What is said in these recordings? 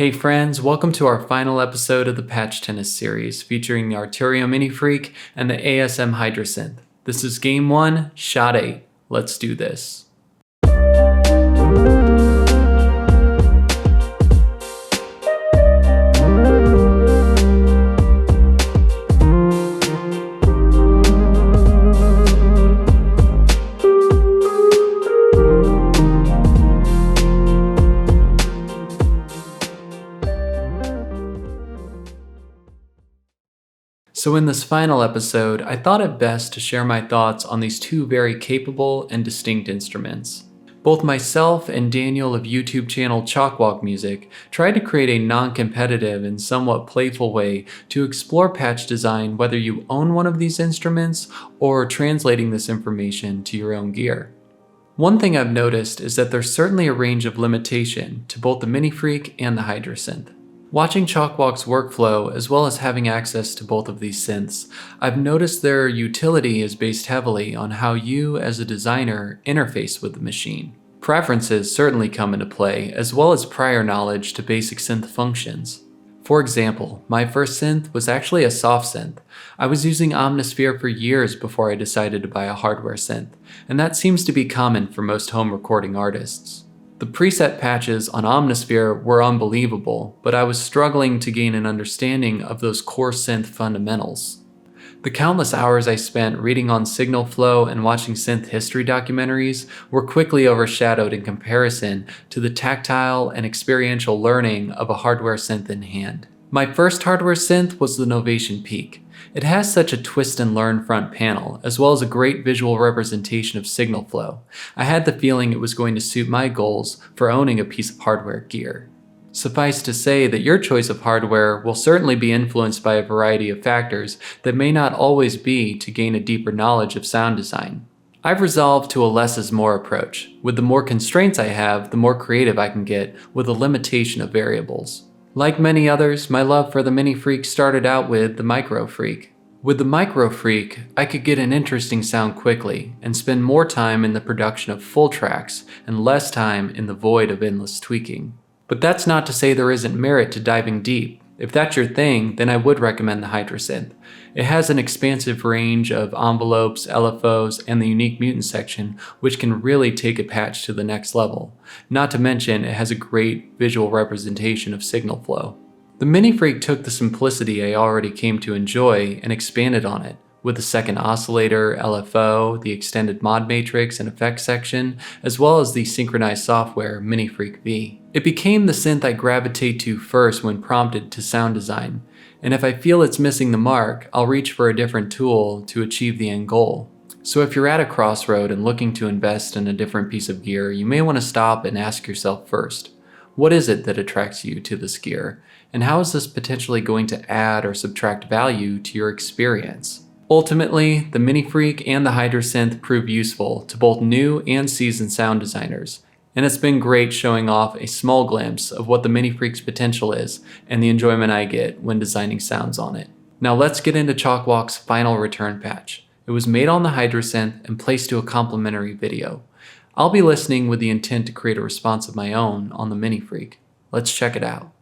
Hey friends, welcome to our final episode of the Patch Tennis series featuring the Arturia Minifreak and the ASM Hydrasynth. This is Game 1, Shot 8. Let's do this. So in this final episode, I thought it best to share my thoughts on these two very capable and distinct instruments. Both myself and Daniel of YouTube channel Chalkwalk Music tried to create a non-competitive and somewhat playful way to explore patch design whether you own one of these instruments or translating this information to your own gear. One thing I've noticed is that there's certainly a range of limitation to both the Minifreak and the Hydrasynth. Watching Chalkwalk's workflow, as well as having access to both of these synths, I've noticed their utility is based heavily on how you, as a designer, interface with the machine. Preferences certainly come into play, as well as prior knowledge to basic synth functions. For example, my first synth was actually a soft synth. I was using Omnisphere for years before I decided to buy a hardware synth, and that seems to be common for most home recording artists. The preset patches on Omnisphere were unbelievable, but I was struggling to gain an understanding of those core synth fundamentals. The countless hours I spent reading on signal flow and watching synth history documentaries were quickly overshadowed in comparison to the tactile and experiential learning of a hardware synth in hand. My first hardware synth was the Novation Peak. It has such a twist and learn front panel, as well as a great visual representation of signal flow. I had the feeling it was going to suit my goals for owning a piece of hardware gear. Suffice to say that your choice of hardware will certainly be influenced by a variety of factors that may not always be to gain a deeper knowledge of sound design. I've resolved to a less is more approach. With the more constraints I have, the more creative I can get with a limitation of variables. Like many others, my love for the Minifreak started out with the Microfreak. With the Microfreak, I could get an interesting sound quickly and spend more time in the production of full tracks and less time in the void of endless tweaking. But that's not to say there isn't merit to diving deep. If that's your thing, then I would recommend the Hydrasynth. It has an expansive range of envelopes, LFOs, and the unique mutant section, which can really take a patch to the next level. Not to mention, it has a great visual representation of signal flow. The Minifreak took the simplicity I already came to enjoy and expanded on it, with the second oscillator, LFO, the extended mod matrix and effects section, as well as the synchronized software Minifreak V. It became the synth I gravitate to first when prompted to sound design, and if I feel it's missing the mark, I'll reach for a different tool to achieve the end goal. So if you're at a crossroad and looking to invest in a different piece of gear, you may want to stop and ask yourself first, what is it that attracts you to this gear, and how is this potentially going to add or subtract value to your experience? Ultimately, the Minifreak and the Hydrasynth prove useful to both new and seasoned sound designers, and it's been great showing off a small glimpse of what the Minifreak's potential is and the enjoyment I get when designing sounds on it. Now let's get into Chalkwalk's final return patch. It was made on the Hydrasynth and placed to a complimentary video. I'll be listening with the intent to create a response of my own on the Minifreak. Let's check it out.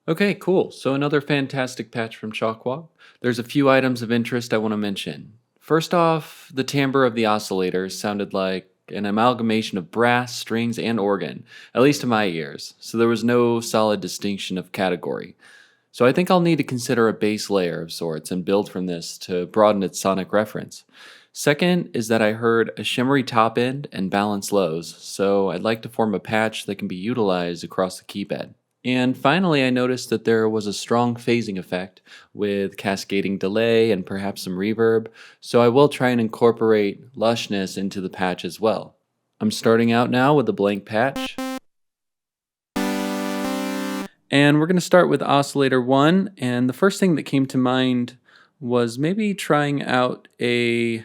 Okay, cool. So another fantastic patch from Chalkwalk. There's a few items of interest I want to mention. First off, the timbre of the oscillator sounded like an amalgamation of brass, strings, and organ, at least to my ears, so there was no solid distinction of category. So I think I'll need to consider a base layer of sorts and build from this to broaden its sonic reference. Second is that I heard a shimmery top end and balanced lows, so I'd like to form a patch that can be utilized across the keypad. And finally, I noticed that there was a strong phasing effect with cascading delay and perhaps some reverb, so I will try and incorporate lushness into the patch as well. I'm starting out now with a blank patch. And we're going to start with oscillator 1, and the first thing that came to mind was maybe trying out a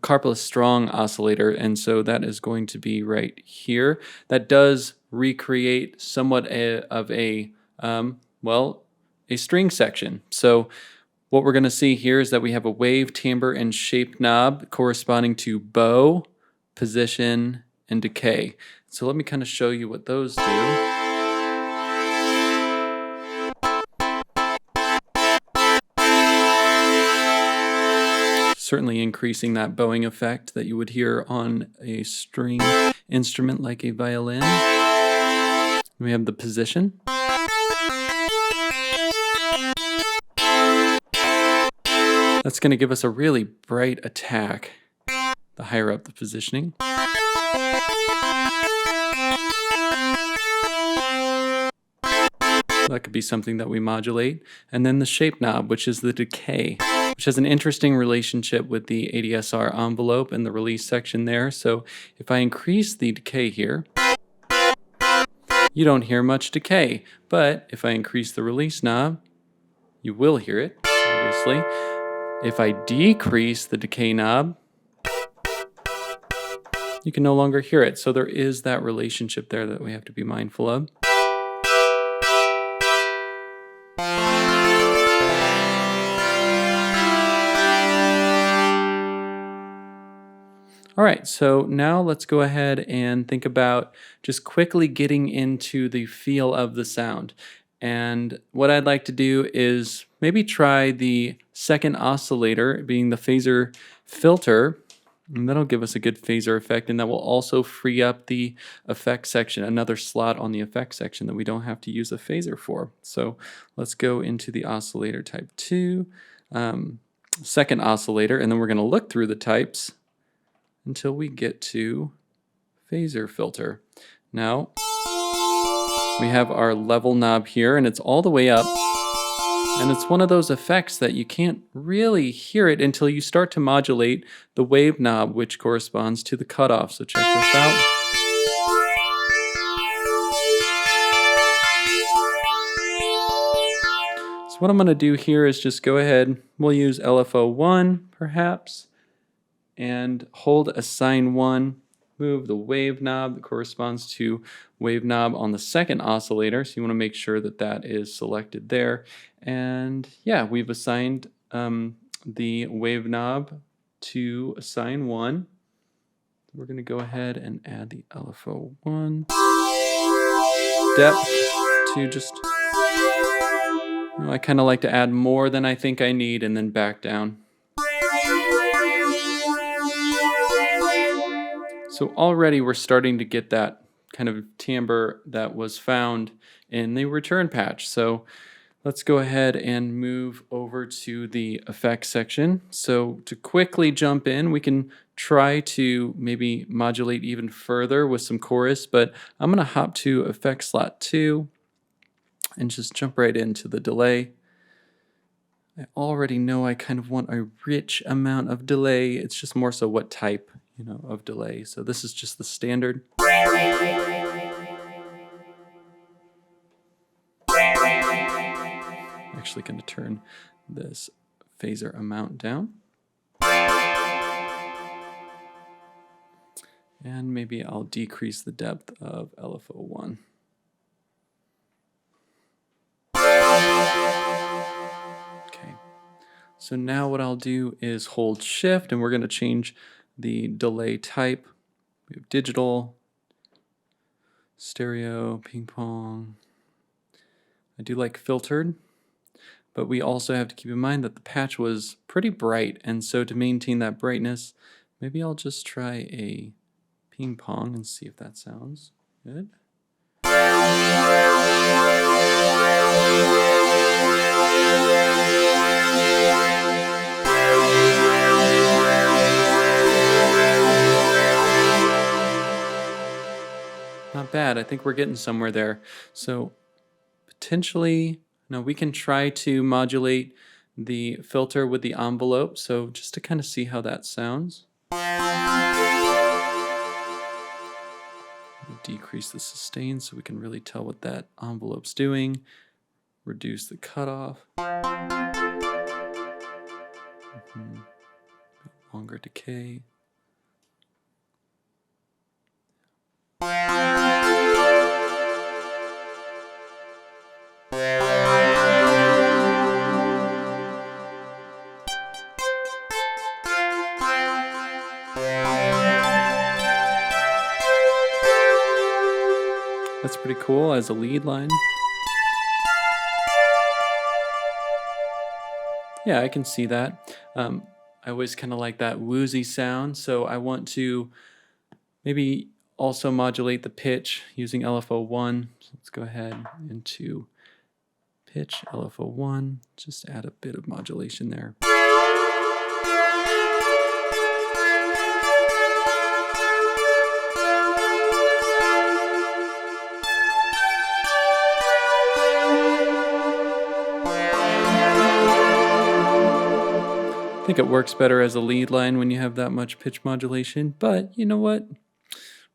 carpless strong oscillator, and so that is going to be right here. That does recreate somewhat of a, well, a string section. So what we're going to see here is that we have a wave, timbre, and shape knob corresponding to bow, position, and decay. So let me kind of show you what those do. Certainly increasing that bowing effect that you would hear on a string instrument like a violin. We have the position. That's going to give us a really bright attack, the higher up the positioning. That could be something that we modulate. And then the shape knob, which is the decay, which has an interesting relationship with the ADSR envelope and the release section there. So if I increase the decay here, you don't hear much decay. But if I increase the release knob, you will hear it, obviously. If I decrease the decay knob, you can no longer hear it. So there is that relationship there that we have to be mindful of. All right, so now let's go ahead and think about just quickly getting into the feel of the sound. And what I'd like to do is maybe try the second oscillator, being the phaser filter, and that'll give us a good phaser effect, and that will also free up the effect section, another slot on the effect section that we don't have to use a phaser for. So let's go into the oscillator type 2, second oscillator, and then we're going to look through the types until we get to phaser filter. Now, we have our level knob here, and it's all the way up. And it's one of those effects that you can't really hear it until you start to modulate the wave knob, which corresponds to the cutoff. So check this out. So what I'm going to do here is just go ahead, we'll use LFO1 perhaps, and hold assign 1, move the wave knob that corresponds to wave knob on the second oscillator. So you want to make sure that that is selected there. And yeah, we've assigned the wave knob to assign 1. We're going to go ahead and add the LFO1 depth to just, I kind of like to add more than I think I need and then back down. So already we're starting to get that kind of timbre that was found in the return patch. So let's go ahead and move over to the effects section. So to quickly jump in, we can try to maybe modulate even further with some chorus, but I'm going to hop to effect slot 2 and just jump right into the delay. I already know I kind of want a rich amount of delay. It's just more so what type, of delay. So this is just the standard. Actually going to turn this phaser amount down. And maybe I'll decrease the depth of LFO1. Okay. So now what I'll do is hold shift, and we're going to change the delay type. We have digital, stereo, ping pong. I do like filtered, but we also have to keep in mind that the patch was pretty bright, and so to maintain that brightness, maybe I'll just try a ping pong and see if that sounds good. Not bad. I think we're getting somewhere there. So potentially, now we can try to modulate the filter with the envelope. So just to kind of see how that sounds. Decrease the sustain so we can really tell what that envelope's doing. Reduce the cutoff. Longer decay. That's pretty cool as a lead line. Yeah, I can see that. I always kind of like that woozy sound, so I want to maybe also modulate the pitch using LFO1. So let's go ahead into pitch, LFO1, just add a bit of modulation there. I think it works better as a lead line when you have that much pitch modulation, but you know what?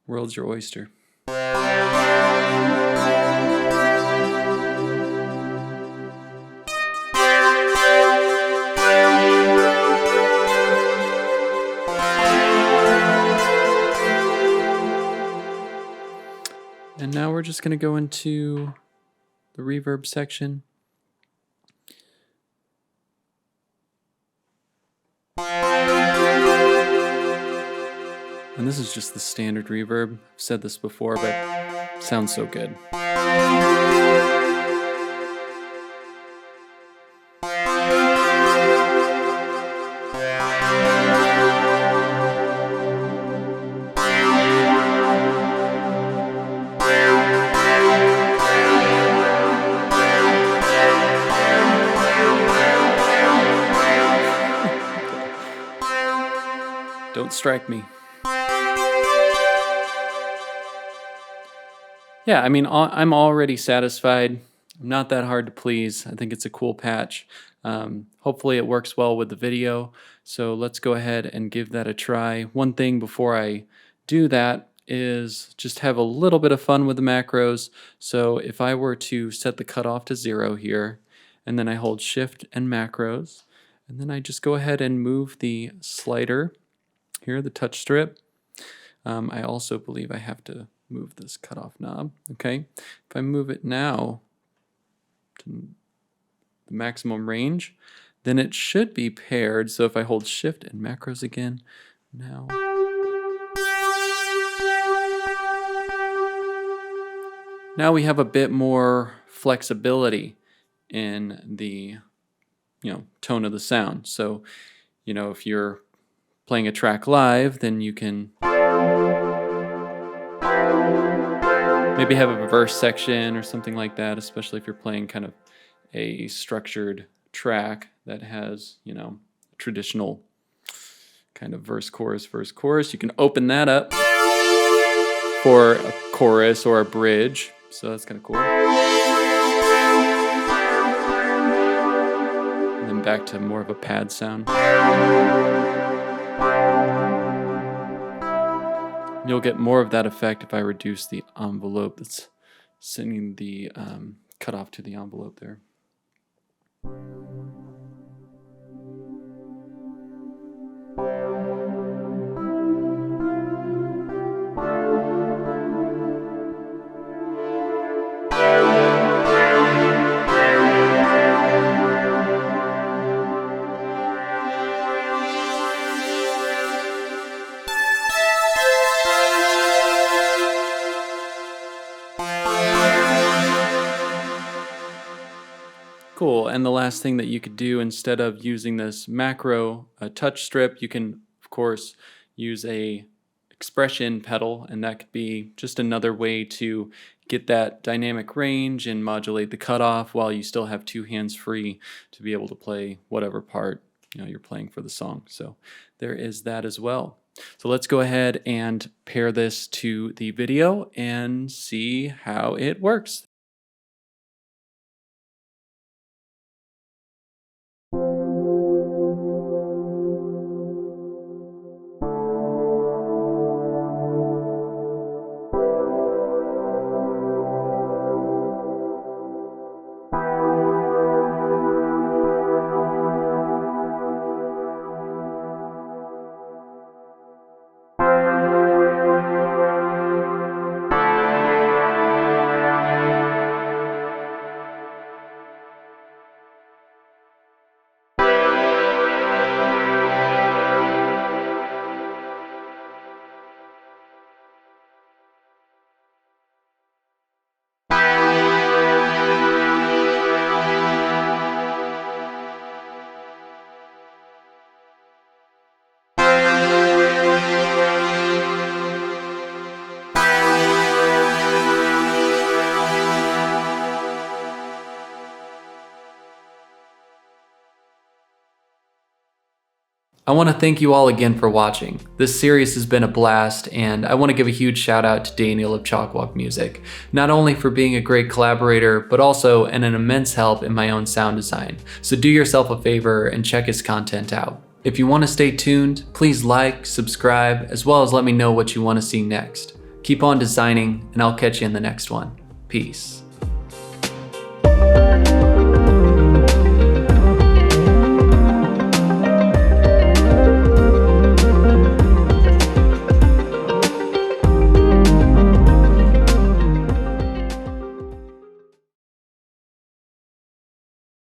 World's your oyster. And now we're just going to go into the reverb section. And this is just the standard reverb. I've said this before, but it sounds so good. Don't strike me. Yeah, I mean, I'm already satisfied. I'm not that hard to please. I think it's a cool patch. Hopefully it works well with the video. So let's go ahead and give that a try. One thing before I do that is just have a little bit of fun with the macros. So if I were to set the cutoff to 0 here, and then I hold Shift and macros, and then I just go ahead and move the slider here, the touch strip. I also believe I have to move this cutoff knob. Okay, if I move it now to the maximum range, then it should be paired. So if I hold Shift and macros again, now we have a bit more flexibility in the tone of the sound. So if you're playing a track live, then you can maybe have a verse section or something like that, especially if you're playing kind of a structured track that has, traditional kind of verse, chorus. You can open that up for a chorus or a bridge. So that's kind of cool. And then back to more of a pad sound. You'll get more of that effect if I reduce the envelope that's sending the cutoff to the envelope there. Cool, and the last thing that you could do instead of using this macro touch strip, you can of course use a expression pedal, and that could be just another way to get that dynamic range and modulate the cutoff while you still have two hands free to be able to play whatever part you're playing for the song. So there is that as well. So let's go ahead and pair this to the video and see how it works. I want to thank you all again for watching. This series has been a blast, and I want to give a huge shout out to Daniel of Chalkwalk Music, not only for being a great collaborator, but also an immense help in my own sound design. So do yourself a favor and check his content out. If you want to stay tuned, please like, subscribe, as well as let me know what you want to see next. Keep on designing, and I'll catch you in the next one. Peace.